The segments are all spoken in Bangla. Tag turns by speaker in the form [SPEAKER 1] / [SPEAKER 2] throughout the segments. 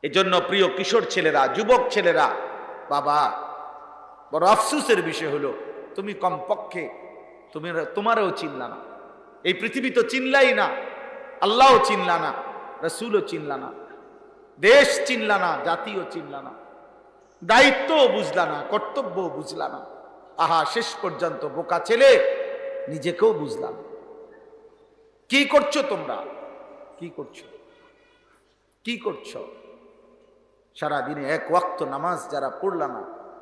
[SPEAKER 1] এজন্য প্রিয় কিশোর ছেলেরা, যুবক ছেলেরা, বাবা বড় আফসোসের বিষয় হলো তুমি কমপক্ষে তোমারও চিনলা না, এই পৃথিবী তো চিনলাই না, আল্লাহও চিনলা না, রাসূলও চিনলা না, দেশ চিনলা না, জাতিও চিনলা না, দায়িত্বও বুঝলা না, কর্তব্যও বুঝলা না। আহা, শেষ পর্যন্ত বোকা ছেলে নিজেকেও বুঝলাম। কি করছো তোমরা? কি করছো? কি করছো? সারাদিনে এক ওয়াক্ত নামাজ যারা পড়লা না,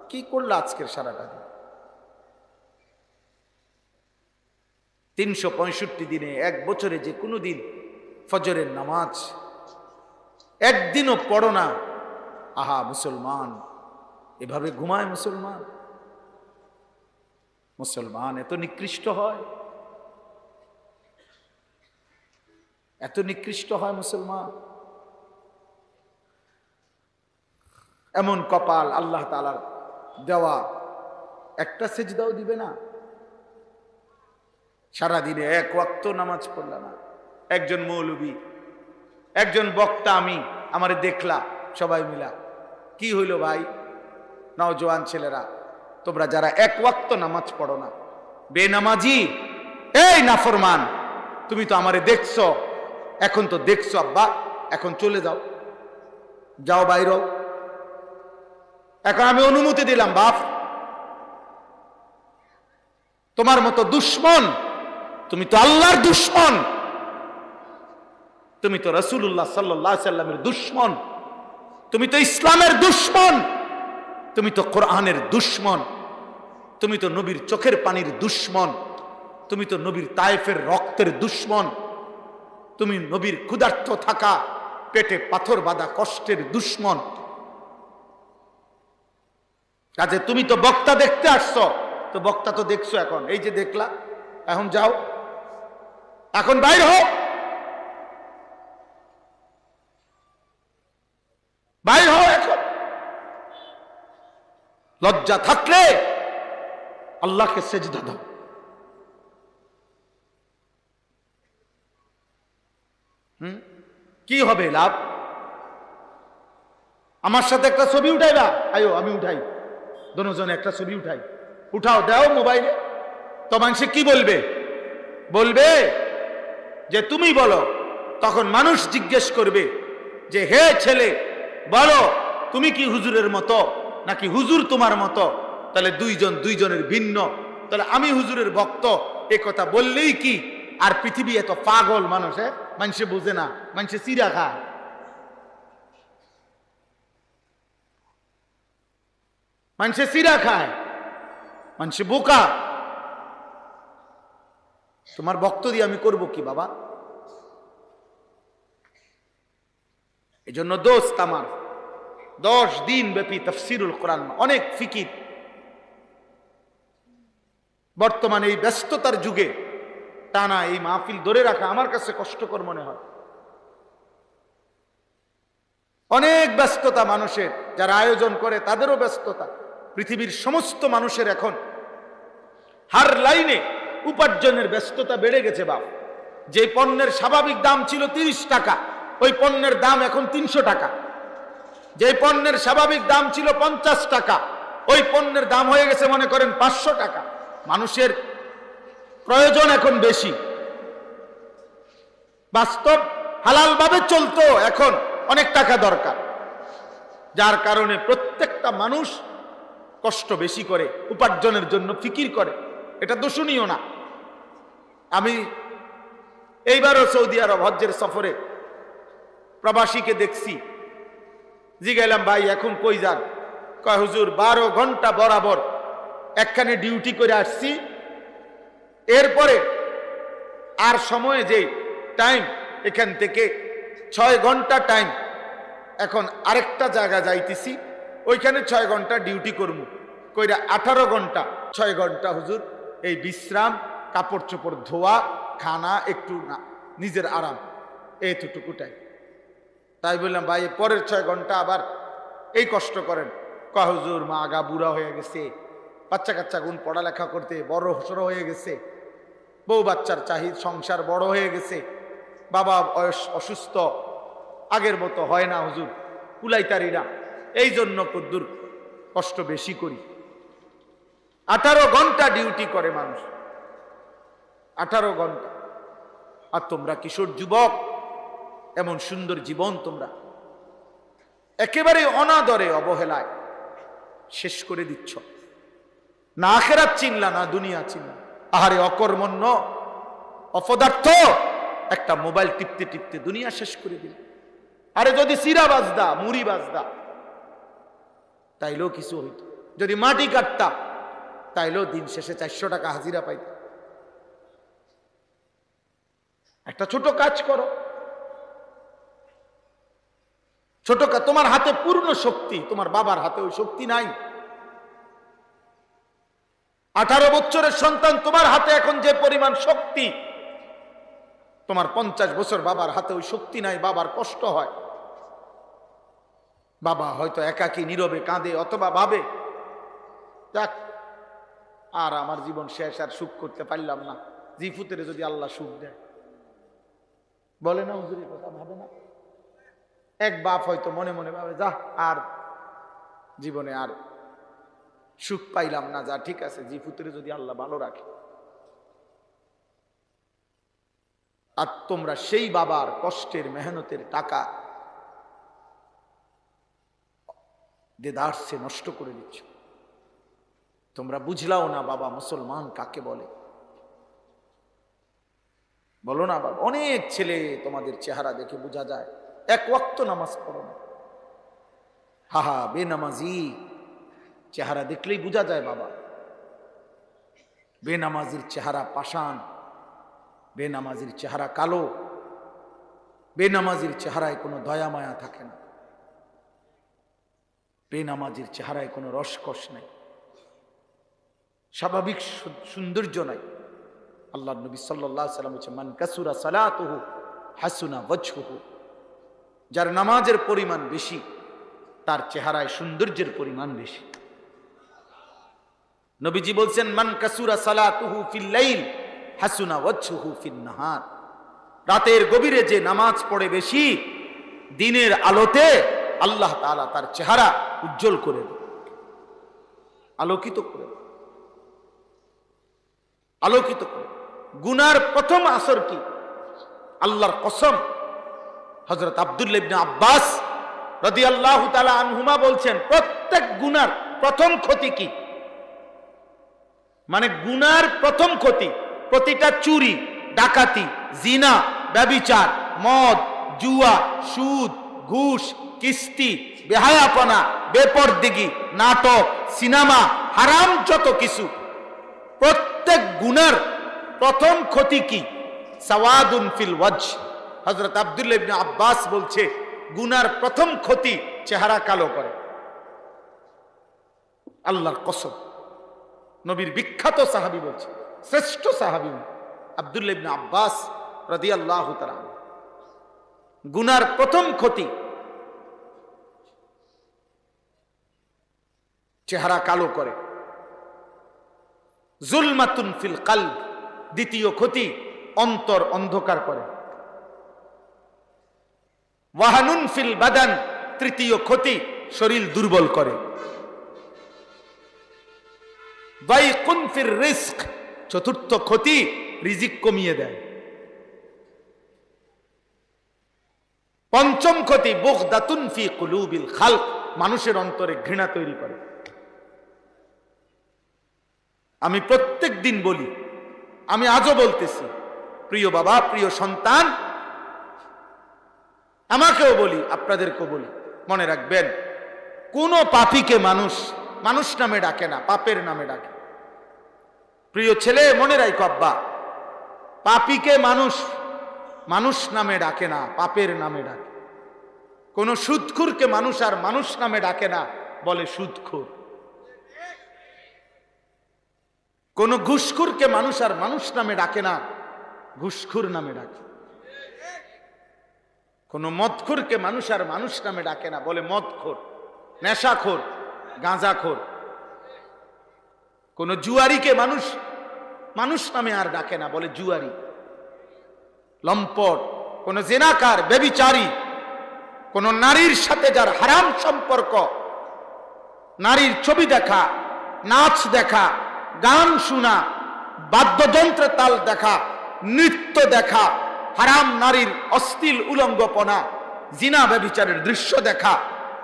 [SPEAKER 1] কি করলা আজকের সারাটা দিন? 365 দিনে, এক বছরে যে কোনো দিন ফজরের নামাজ একদিনও পড়ো না। আহা, মুসলমান এভাবে ঘুমায়? মুসলমান মুসলমান এত নিকৃষ্ট হয়? এত নিকৃষ্ট হয় মুসলমান? এমন কপাল আল্লাহ তাআলার দেওয়া, একটা সিজদাও দিবে না। সারাদিনে এক ওয়াক্ত নামাজ পড়লা না। একজন মৌলবী, একজন বক্তা, আমারে দেখলা সবাই মিলা, কি হইল ভাই? নওজোয়ান ছেলেরা, তোমরা যারা এক ওয়াক্ত নামাজ পড়ো না, বেনামাজি, এই নাফরমান, তুমি তো আমারে দেখছো, এখন তো দেখছো আব্বা, এখন চলে যাও, যাও বাইরও। এখন আমি অনুমতি দিলাম বাপ, তোমার মতো দুশ্মন, তুমি তো আল্লাহর দুশ্মন, তুমি তো রাসূলুল্লাহ সাল্লাল্লাহু আলাইহি সাল্লামের দুশ্মন, তুমি তো ইসলামের দুশ্মন, তুমি তো কোরআনের দুশ্মন, তুমি তো নবীর চোখের পানির দুশ্মন, তুমি তো নবীর তায়েফের রক্তের দুশ্মন, তুমি নবীর ক্ষুধার্ত থাকা, পেটে পাথর বাঁধা কষ্টের দুশ্মন। কাজে তুমি তো বক্তা দেখতে আসছো, তো বক্তা তো দেখছো, এখন এই যে দেখলা, এখন যাও, এখন বাইর হও, বাইর হও এখন। লজ্জা থাকলে আল্লাহকে সেজদা দাও। কি হবে লাভ? আমার সাথে একটা ছবি উঠাইবা? আয়ো, আমি উঠাই, দুজনে একটা ছবি উঠাই, উঠাও, দাও মোবাইলে। তো মানুষ কি বলবে? বলবে যে তুমি বলো। তখন মানুষ জিজ্ঞেস করবে যে হে ছেলে, বলো তুমি কি হুজুরের মতো নাকি হুজুর তোমার মতো? তাহলে দুইজনের ভিন্ন। তাহলে আমি হুজুরের ভক্ত এ কথা বললেই কি? আর পৃথিবী এত পাগল মানুষ, মানুষে বুঝে না, মানুষে চিরা খায়। মানুষে চিরা খায়, মানুষে বোকা। তোমার ভক্ত দিয়ে আমি করব কি বাবা? এজন্য দোস্ত আমার, 10 দিন ব্যাপী তাফসীরুল কোরআন, অনেক ফিকির। বর্তমানে এই ব্যস্ততার যুগে টানা এই মাহফিল ধরে রাখা আমার কাছে কষ্টকর মনে হয়। অনেক ব্যস্ততা মানুষের, যারা আয়োজন করে তাদেরও ব্যস্ততা। পৃথিবীর সমস্ত মানুষের এখন হার লাইনে উপার্জনের ব্যস্ততা বেড়ে গেছে বাপ। যে পণ্যের স্বাভাবিক দাম ছিল 30 টাকা, ওই পণ্যের দাম এখন 300 টাকা। যে পণ্যের স্বাভাবিক দাম ছিল 50 টাকা, ওই পণ্যের দাম হয়ে গেছে মনে করেন 500 টাকা। মানুষের প্রয়োজন এখন বেশি, বাস্তব হালালভাবে চলতো এখন অনেক টাকা দরকার, যার কারণে প্রত্যেকটা মানুষ কষ্ট বেশি করে, উপার্জনের জন্য ফিকির করে। এটা দোষণীয় না। আমি এইবারও সৌদি আরব হজ্জের সফরে প্রবাসীকে দেখছি, জিজ্ঞাসা ভাই এখন কই যান? কয় হুজুর 12 ঘন্টা বরাবর একখানে ডিউটি করে আসছি, এরপরে আর সময়ে যে টাইম, এখান থেকে 6 ঘন্টা টাইম, এখন আরেকটা জায়গা যাইতেছি, ওইখানে 6 ঘন্টা ডিউটি করবো, কইরা 18 ঘন্টা। 6 ঘন্টা হুজুর এই বিশ্রাম, কাপড় চোপড় ধোয়া, খানা, একটু না নিজের আরাম, এইটুকু টাইম। তাই বললাম ভাই পরের 6 ঘন্টা আবার এই কষ্ট করেন? কয় হুজুর মা আগা বুড়া হয়ে গেছে, বাচ্চা কাচ্চা গুণ পড়ালেখা করতে বড় সড়ো হয়ে গেছে, বউ বাচ্চার চাহিদা, সংসার বড় হয়ে গেছে, বাবা অসুস্থ, আগের মতো হয় না হুজুর, কুলাইতারি না, এই জন্য কদ্দুর কষ্ট বেশি করি। 18 ঘন্টা ডিউটি করে মানুষ, 18 ঘন্টা। আর তোমরা কিশোর যুবক, এমন সুন্দর জীবন তোমরা একেবারে অনাদরে অবহেলায় শেষ করে দিচ্ছ। না আখিরাত চিনলা, না দুনিয়া চিনলা। আহারে অকর্মণ্য, অপদার্থ, একটা মোবাইল টিপতে টিপতে দুনিয়া শেষ করে দিল। আরে যদি সিরা বাজদা, মুড়ি বাজদা, তাইলেও কিছু হইত। যদি মাটি কাটতা, তাইলেও দিন শেষে 400 টাকা হাজিরা পাইত। একটা ছোট কাজ করো, ছোট কাজ। তোমার হাতে পূর্ণ শক্তি, তোমার বাবার হাতে ওই শক্তি নাই। 18 বছরের সন্তান, তোমার হাতে এখন যে পরিমাণ শক্তি, তোমার 50 বছর বাবার হাতে ওই শক্তি নাই। বাবার কষ্ট হয়, বাবা হয়তো একাকী নীরবে কাঁদে, অথবা ভাবে যাক আর আমার জীবন শেষ, আর সুখ করতে পারলাম না। জিফুতের যদি আল্লাহ সুখ দেয়, বলে না হুজুরের কথা, ভাবে না? এক বাপ হয়তো মনে মনে ভাবে, যা আর জীবনে আর সুখ পাইলাম না, যা ঠিক আছে, জিফুতের যদি আল্লাহ ভালো রাখে। আর তোমরা সেই বাবার কষ্টের মেহনতের টাকা দেদারসে নষ্ট করে দিচ্ছ। তোমরা বুঝলাও না বাবা মুসলমান কাকে বলে। বলো না বাবা। অনেক ছেলে তোমাদের চেহারা দেখে বোঝা যায় এক ওয়াক্ত নামাজ পড়ো না, হাহা বেনামাজি। চেহারা দেখলেই বোঝা যায় বাবা। বেনামাজির চেহারা পাষাণ, বেনামাজির চেহারা কালো, বেনামাজির চেহারায় কোনো দয়া মায়া থাকে না, বেনামাজির চেহারায় কোনো রসকস নাই, স্বাভাবিক সৌন্দর্য নাই। আল্লাহ নবী সাল্লাল্লাহু আলাইহি ওয়াসাল্লাম বলেছেন, মান কাসুরা সালাতুহু হাসুনা ওয়াজহুহু। যার নামাজের পরিমাণ বেশি, তার চেহারায় সৌন্দর্যের পরিমাণ বেশি। নবীজি বলছেন, মান কাসুরা সালাতুহু ফিল লাইল হাসুনা ওয়াজহুহু ফিন নাহার। রাতের গভীরে যে নামাজ পড়ে বেশি, দিনের আলোতে আল্লাহ তাআলা তার চেহারা উজ্জ্বল করে দেন, আলোকিত করে দেন, আলোকিত করে। গুনার প্রথম আসর কি? আল্লাহর কসম, হযরত আব্দুল্লাহ ইবনে আব্বাস রাদিয়াল্লাহু তাআলা আনহুমা বলছেন, প্রত্যেক গুনার প্রথম ক্ষতি কি? মানে গুনার প্রথম ক্ষতি, প্রতিটা চুরি, ডাকাতি, জিনা, ব্যভিচার, মদ, জুয়া, সুদ, ঘুষ, কিস্তি, বেহায়াপনা, বেপরদিগি, নাটক, সিনেমা, হারাম যত কিছু, প্রত্যেক গুনার প্রথম ক্ষতি কি? সাওয়াদুন ফিল ওয়াজহ। হযরত আব্দুল্লাহ ইবনে আব্বাস বলছে, গুনার প্রথম ক্ষতি চেহারা কালো করে। আল্লাহর কসম, নবীর বিখ্যাত সাহাবী বলছে, শ্রেষ্ঠ সাহাবী আব্দুল্লাহ ইবনে আব্বাস রাদিয়াল্লাহু তাআলা। গুনার প্রথম ক্ষতি চেহারা কালো করে। জুলমাতুন ফিল কলব, দ্বিতীয় ক্ষতি অন্তর অন্ধকার করে। ওয়াহানুন ফিল বাদান, তৃতীয় ক্ষতি শরীর দুর্বল করে। দাইকুন ফির রিজক, চতুর্থ ক্ষতি রিজিক কমিয়ে দেয়। পঞ্চম ক্ষতি বুগদাতুন ফি কুলুবিল খালক, মানুষের অন্তরে ঘৃণা তৈরি করে। আমি প্রত্যেক দিন বলি, আমি আজও বলতেছি, প্রিয় বাবা, প্রিয় সন্তান, আমাকেও বলি, আপনাদেরকেও বলি, মনে রাখবেন, কোন পাপীকে মানুষ মানুষ নামে ডাকে না, পাপের নামে ডাকে। প্রিয় ছেলে, মনে রাখো আব্বা, পাপীকে মানুষ মানুষ নামে ডাকে না, পাপের নামে ডাকে। কোন সুদখোরকে মানুষ আর মানুষ নামে ডাকে না, বলে সুদখোর। কোন ঘুষখোরকে মানুষ আর মানুষ নামে ডাকে না, ঘুষখোর নামে ডাকে। কোন মদখোরকে মানুষ আর মানুষ নামে ডাকে না, বলে মদখোর, নেশাখোর, গাঁজাখোর। কোন জুয়ারিকে মানুষ মানুষ নামে আর ডাকে না, বলে জুয়ারি, লম্পট। কোন জেনাকার, ব্যভিচারী, কোন নারীর সাথে যার হারাম সম্পর্ক, নারীর ছবি দেখা, নাচ দেখা, গান শোনা, বাদ্যযন্ত্রে তাল দেখা, নৃত্য দেখা, হারাম নারীর অশ্লীল উলঙ্গপনা, জিনা ব্যভিচারের দৃশ্য দেখা,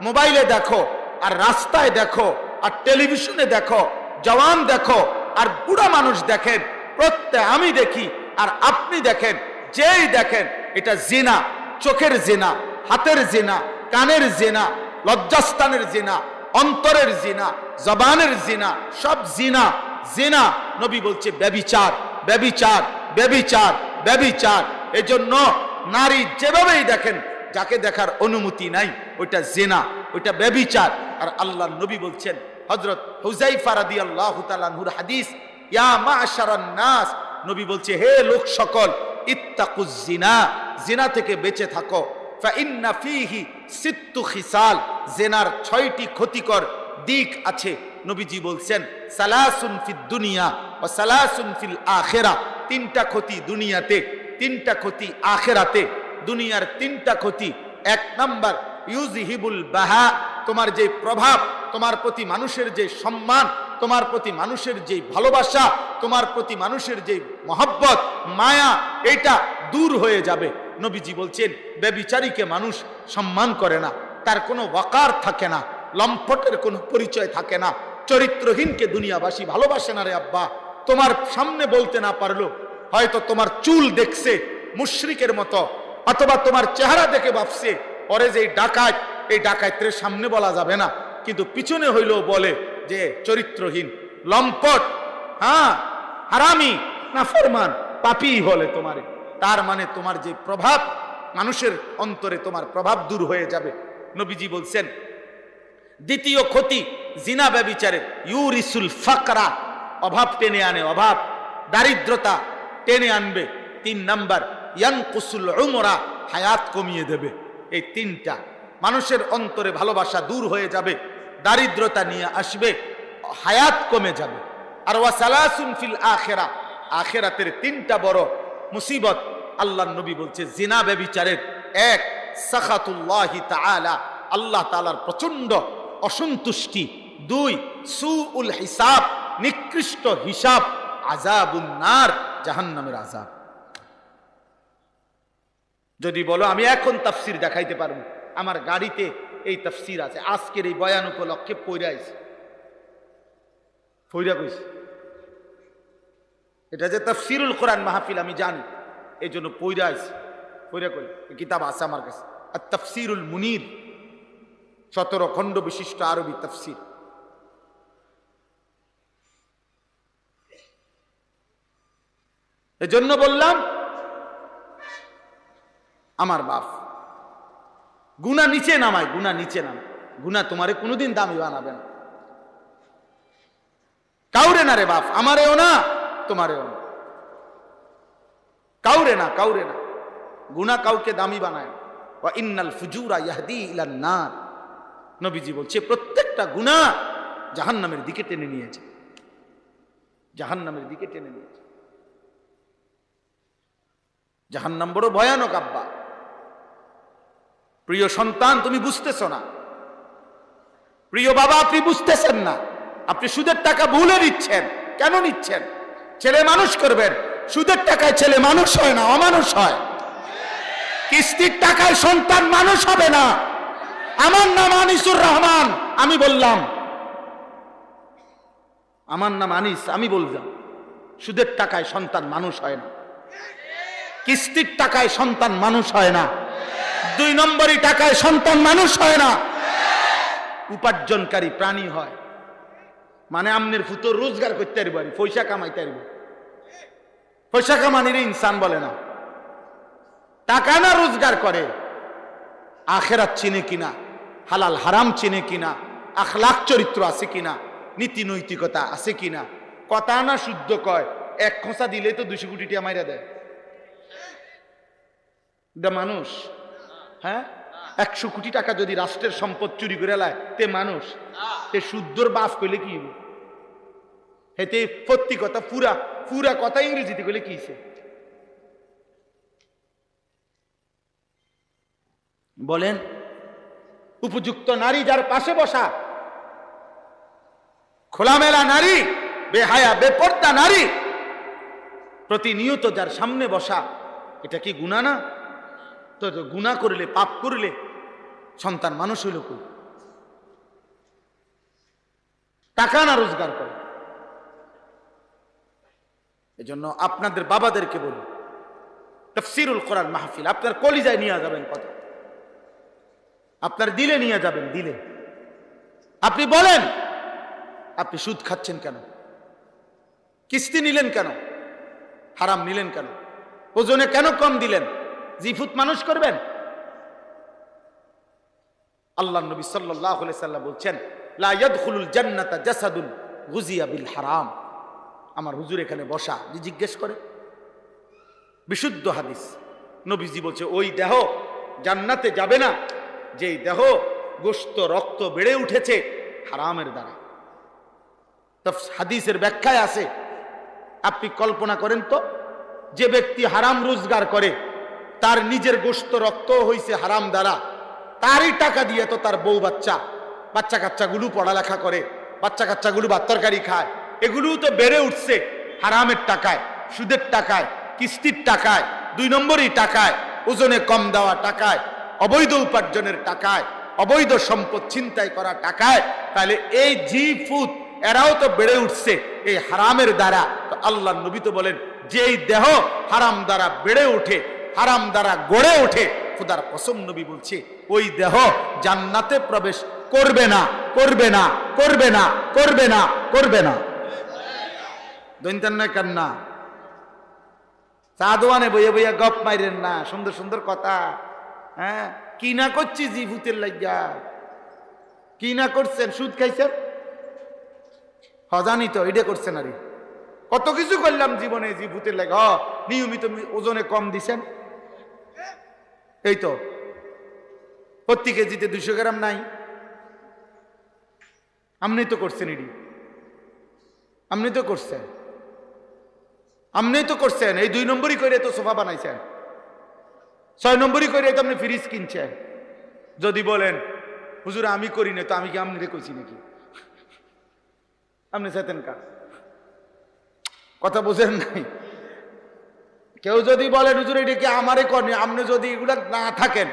[SPEAKER 1] মোবাইলে দেখো আর রাস্তায় দেখো আর টেলিভিশনে দেখো, জওয়ান দেখো আর বুড়া মানুষ দেখেন, প্রত্যেক আমি দেখি আর আপনি দেখেন, যেই দেখেন এটা জিনা, চোখের জিনা, হাতের জিনা, কানের জিনা, লজ্জাস্থানের জিনা, অন্তরের জিনা, জবানের জিনা, সব জিনা। জিনা নবী বলছে ব্যভিচার, ব্যভিচার, ব্যভিচার, ব্যভিচার। এজন্য নারী যেভাবেই দেখেন, যাকে দেখার অনুমতি নাই, ওইটা জিনা, ওইটা ব্যভিচার। আর আল্লাহর নবী বলছেন, হযরত হুযায়ফা রাদিয়াল্লাহু তাআলা আনহুর হাদিস, ইয়া মা'শারান নাস, নবী বলছে হে লোক সকল, ইত্তাকুজ জিনা, জিনা থেকে বেঁচে থাকো। ফাইন্না ফীহি সিত্তু খিসাল, জিনার 6টি ক্ষতিকর দিক আছে। নবীজি বলছেন সালাসুন ফিদ দুনিয়া ওয়া সালাসুন ফিল আখিরা, 3টা ক্ষতি দুনিয়াতে, 3টা ক্ষতি আখিরাতে। দুনিয়ার 3টা ক্ষতি, 1 নাম্বার ইউযহিবুল বাহা, তোমার যে প্রভাব, তোমার প্রতি মানুষের যে সম্মান, তোমার প্রতি মানুষের যে ভালোবাসা, তোমার প্রতি মানুষের যে মহব্বত, মায়া, এটা দূর হয়ে যাবে। নবীজি বলছেন ব্যভিচারীকে মানুষ সম্মান করে না, তার কোনো ওয়াকার থাকে না, লম্পটের কোনো পরিচয় থাকে না, চরিত্রহীনকে দুনিয়াবাসী ভালোবাসে না রে আব্বা। তোমার সামনে বলতে না পারলো, হয়তো তোমার চুল দেখছে মুশরিকের মতো, অথবা তোমার চেহারা দেখে ভাবছে ওরে যে ডাকাত, এই ডাকাতের সামনে বলা যাবে না, কিন্তু পিছনে হইলেও বলে যে চরিত্রহীন, লম্পট, হ্যাঁ হারামি, নাফরমান, পাপী হলে তোমারে। তার মানে তোমার যে প্রভাব, মানুষের অন্তরে তোমার প্রভাব দূর হয়ে যাবে। নবীজি বলছেন দ্বিতীয় ক্ষতি জিনা ব্যভিচারে, ইউরিসুল ফাকরা, অভাব টেনে আনে, অভাব দারিদ্রতা টেনে আনবে। 3 নাম্বার ইয়ানকুসুল উমরা, হায়াত কমিয়ে দেবে। এই 3টা, মানুষের অন্তরে ভালোবাসা দূর হয়ে যাবে, দারিদ্রতা নিয়ে আসবে, হায়াত কমে যাবে। আর ওয়া সালাসুন ফিল আখিরা, আখিরাতের 3টা বড় মুসিবত আল্লাহর নবী বলছে জিনা ব্যভিচারের, 1 সাখাতুল্লাহি তাআলা, আল্লাহ তাআলার প্রচন্ড অসন্তুষ্টি, 2 সুউল হিসাব, নিকৃষ্ট হিসাব, আযাবুন নার, জাহান্নামের আযাব। যদি বলো আমি এখন তাফসীর দেখাইতে পারবো, আমার গাড়িতে এই তাফসীর আছে, আজকের এই বয়ান উপলক্ষে পইরা আইছে, পইরা কইছে, এটা যে তাফসীরুল কোরআন মাহফিল আমি জানি, এই জন্য পইরা আইছে, পইরা কই এই কিতাব আছে আমার কাছে, আর তাফসীরুল মুনির, 17 খণ্ড বিশিষ্ট আরবি তাফসীর। এজন্য বললাম আমার বাপ গুনাহ নিচে নামায়, গুনাহ নিচে নামায়, গুনাহ তোমারে কোনোদিন দামি বানাবে না, কাউরে না রে বাপ, আমারেও না তোমারেও না, কাউরে না, কাউরে না, গুনাহ কাউকে দামি বানায়। ওয়া ইন্নাল ফুজুরা ইয়াহদি ইলান নার, নবীজি বলছে প্রত্যেকটা গুনাহ জাহান্নামের দিকে টেনে নিয়েছে, জাহান্নামের দিকে টেনে নিয়েছে। জাহান্নাম বড় ভয়ানক আব্বা। প্রিয় সন্তান তুমি বুঝতেছ না, প্রিয় বাবা আপনি বুঝতেছেন না, আপনি সুদের টাকা ভুলে নিচ্ছেন। কেন নিচ্ছেন? ছেলে মানুষ করবেন, সুদের টাকায় ছেলে মানুষ হয় না, অমানুষ হয়। কিস্তির টাকায় সন্তান মানুষ হবে না। আমার নাম আনিসুর রহমান, আমি বললাম, আমার নাম আনিস, আমি বললাম সুদের টাকায় সন্তান মানুষ হয় না, কিস্তির টাকায় সন্তান মানুষ হয় না, 2 নম্বরই টাকায় সন্তান মানুষ হয় না, উপার্জনকারী প্রাণী হয়। মানে আমনের ফুতর রোজগার করতে পারি, পয়সা কামাইতে পারব, পয়সা কামানির ইনসান বলে না, টাকা না রোজগার করে, আখেরাত চিনে কিনা, হালাল হারাম চিনে কিনা, আখলাক চরিত্র আছে কিনা, নীতি নৈতিকতা আছে কিনা, কথা না শুদ্ধ কয়, 1 খোঁচা দিলে তো 200 কোটি টাকা মাইরা দেয়। মানুষ, হ্যাঁ 100 কোটি টাকা যদি রাষ্ট্রের সম্পদ চুরি করে লায়, তে মানুষ, তে শুদ্ধর বাপ কইলে কি হইব? হেতে প্রতি কথা পুরা পুরা কথা ইংরেজিতে কইলে কি হইছে বলেন? উপযুক্ত নারী যার পাশে বসা, খোলামেলা নারী, বেহায়া বেপর্দা নারী প্রতিনিয়ত যার সামনে বসা, এটা কি গুনাহ না? তো গুনাহ করলে, পাপ করলে সন্তান মানুষ হইল কই? টাকা না রোজগার করে। এজন্য আপনাদের বাবাদেরকে বলি, তাফসীরুল কোরআন মাহফিল আপনার কলিজায় নিয়ে যাবেন কথা, আপনার দিলে নিয়ে যাবেন, দিলে। আপনি বলেন, আপনি সুদ খাচ্ছেন কেন? কিস্তি নিলেন কেন? হারাম নিলেন কেন? ওজনে কেন কম দিলেন? জিফুত মানুষ করবেন? আল্লাহ নবী সাল্লাল্লাহু আলাইহি সাল্লাম বলছেন, লা ইয়াদখুলুল জান্নাতা জাসাদুন গুজিয়া বিল হারাম। আমার হুজুর এখানে বসা, যে জিজ্ঞেস করে, বিশুদ্ধ হাদিস, নবীজি বলছে ওই দেহ জান্নাতে যাবে না যেই দেহ গোশত রক্ত বেড়ে উঠেছে হারামের দ্বারা। হাদিসের ব্যাখ্যায় আছে, আপনি কল্পনা করেন তো, যে ব্যক্তি হারাম রোজগার করে, তার নিজের গোশত রক্ত হইছে হারাম দ্বারা, তারই টাকা দিয়ে তো তার বউ বাচ্চা কাচ্চাগুলো পড়ালেখা করে, বাচ্চা কাচ্চাগুলো ভাত তরকারি খায়, এগুলোও তো বেড়ে উঠছে হারামের টাকায়, সুদের টাকায়, কিস্তির টাকায়, 2 নম্বরই টাকায়, ওজনে কম দেওয়া টাকায়, অবৈধ উপার্জনের টাকায়, অবৈধ সম্পদ ছিনতাই করা টাকায়। তাহলে এই জিফুত এরাও তো বেড়ে উঠছে এই হারামের দ্বারা। তো আল্লাহ নবী তো বলেন, যেই দেহ হারাম দ্বারা বেড়ে ওঠে, হারাম দ্বারা গড়ে ওঠে, খোদার কসম নবী বলছে ওই দেহ জান্নাতে প্রবেশ করবে না, করবে না, করবে না, করবে না, করবে না। দৈন্তান নয় কান্না, চা দোয়ানে বইয়া বইয়া গপ মাইরেন না, সুন্দর সুন্দর কথা। হ্যাঁ, কি না করছি জিভুতের লাগিয়া, কি না করছেন? সুদ খাইছেন, জানি তো, এটা করছেন। আরে কত কিছু করলাম জীবনে জিভুতের লাগে। নিয়মিত ওজনে কম দিছেন, এই তো প্রতি কেজিতে 200 গ্রাম নাই, আপনি তো করছেন, এডি আপনি তো করছেন, আপনি তো করছেন। এই 2 নম্বরই করে তো সোফা বানাইছেন, 6 নম্বরই করে তো আপনি ফ্রিজ কিনছেন। যদি বলেন হুজুর আমি করি না, তো আমি কি আপনি কইছি নাকি? আপনি চাইতেন কা কথা বোঝেন নাই? কেউ যদি বলেন হুজুর এটা কি আমারে করেন, আপনি যদি এগুলা না থাকেন,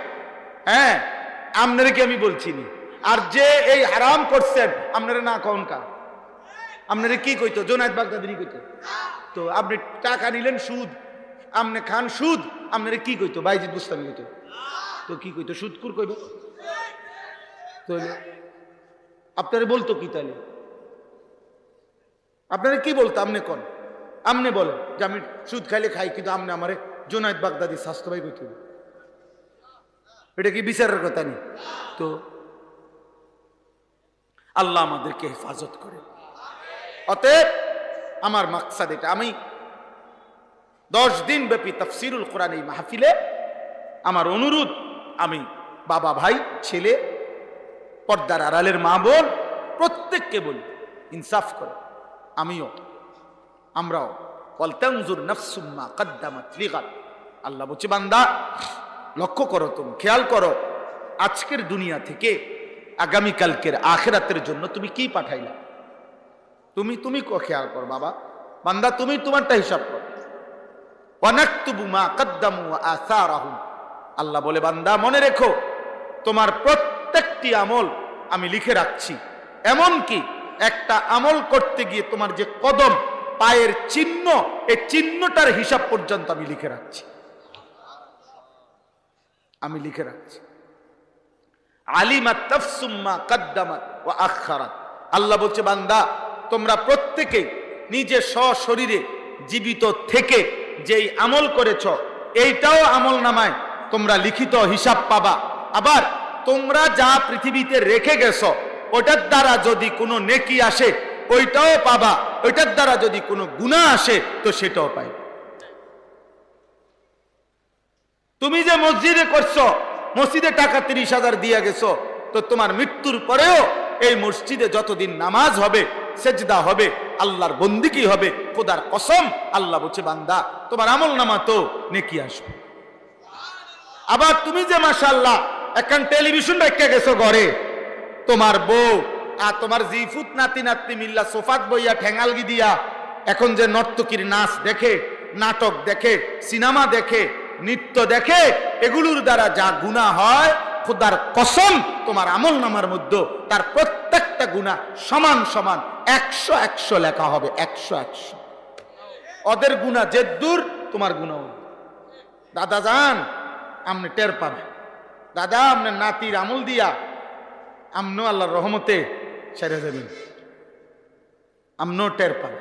[SPEAKER 1] হ্যাঁ আপনারে কি আমি বলছি নি? আর যে এই হারাম করছেন আপনারা না কন কা, আপনারে কি কইতো? জোনায়েদ বাগদাদি কইতো তো? আপনি টাকা নিলেন সুদ, আপনি খান সুদ, আপনারা কি কইতো? বাইজিদ বুস্তামি কইতো তো? কি কইতো? সুদকুর কইবে তো? আপনারে বলতো কি তাহলে? আপনারা কি বলতো? আপনি কোন, আপনি বলেন যে আমি সুদ খাইলে খাই, কিন্তু আপনি আমারে জোনায়েদ বাগদাদি স্বাস্থ্য ভাই কইতো? এটা কি বিচারের কথা নেই তো? আল্লাহ আমাদেরকে হেফাজত করে। অতএব আমার মাকসাদ এটা, আমি 10 দিন ব্যাপী তাফসীরুল কোরআন এই মাহফিলে আমার অনুরোধ, আমি বাবা ভাই ছেলে, পর্দার আড়ালের মা বোন প্রত্যেককে বলি, ইনসাফ করো। আমিও, আমরাও, ওয়ালতানজুর নাফসুম মা কদ্দামাত লিগাদ। আল্লাহ বলছে বান্দা লক্ষ্য করো, তুমি খেয়াল করো, আজকের দুনিয়া থেকে আগামীকালকের আখিরাতের জন্য তুমি কি পাঠাইলা। তুমি খেয়াল করো বাবা, বান্দা তুমি তোমারটা হিসাব করো। ওয়ানাকতুবু মা কদ্দামু ওয়া আসারাহুম। আল্লাহ বলে বান্দা মনে রেখো, তোমার প্রত্যেকটি আমল আমি লিখে রাখছি। এমনকি একটা আমল করতে গিয়ে তোমার যে কদম, পায়ের চিহ্ন, এই চিহ্নটার হিসাব পর্যন্ত আমি লিখে রাখছি, আমি লিখে রাখছি। আলিমাত নাফসুম মা কদ্দামাত ওয়া আখারাত। আল্লাহ বলছে বান্দা তোমরা প্রত্যেকে নিজে সশরীরে জীবিত থেকে যেই আমল করেছ, এইটাও আমল নামায় তোমরা লিখিত হিসাব পাবা। আবার তোমরা যা পৃথিবীতে রেখে গেছো, ওটার দ্বারা যদি কোনো নেকি আসে ওইটাও পাবা, ওইটার দ্বারা যদি কোনো গুনাহ আসে তো সেটাও পাই। তুমি যে মসজিদে করছো, মসজিদে টাকা 30,000 দিয়ে গেছো, তো তোমার মৃত্যুর পরেও এই মসজিদে যতদিন নামাজ হবে, সেজদা হবে, আল্লাহর বন্দিগি হবে, খোদার কসম আল্লাহ বলছে বান্দা তোমার আমল নামা তো নেকি আসবে। আবার তুমি যে মাশাআল্লাহ এখন টেলিভিশন রেখে গেছো ঘরে, তোমার বউ আর তোমার জিফুত নাতি নাতনি মিল্লা সোফাত বইয়া ঠেঙ্গালগি দিয়া এখন যে নর্তকীর নাচ দেখে, নাটক দেখে, সিনেমা দেখে, নৃত্য দেখে, এগুলোর দ্বারা যা গুনাহ হয়, খোদার কসম তোমার আমল নামার মধ্যে তার প্রত্যেকটা গুনাহ সমান সমান 100 লেখা হবে। 100 ওদের গুনাহ যে দূর, তোমার গুনাহ। দাদা যান আপনি টের পাবে, দাদা আপনার নাতির আমল দিয়া আমনো আল্লাহর রহমতে সেরে যাবেন, আমনো টের পাবে।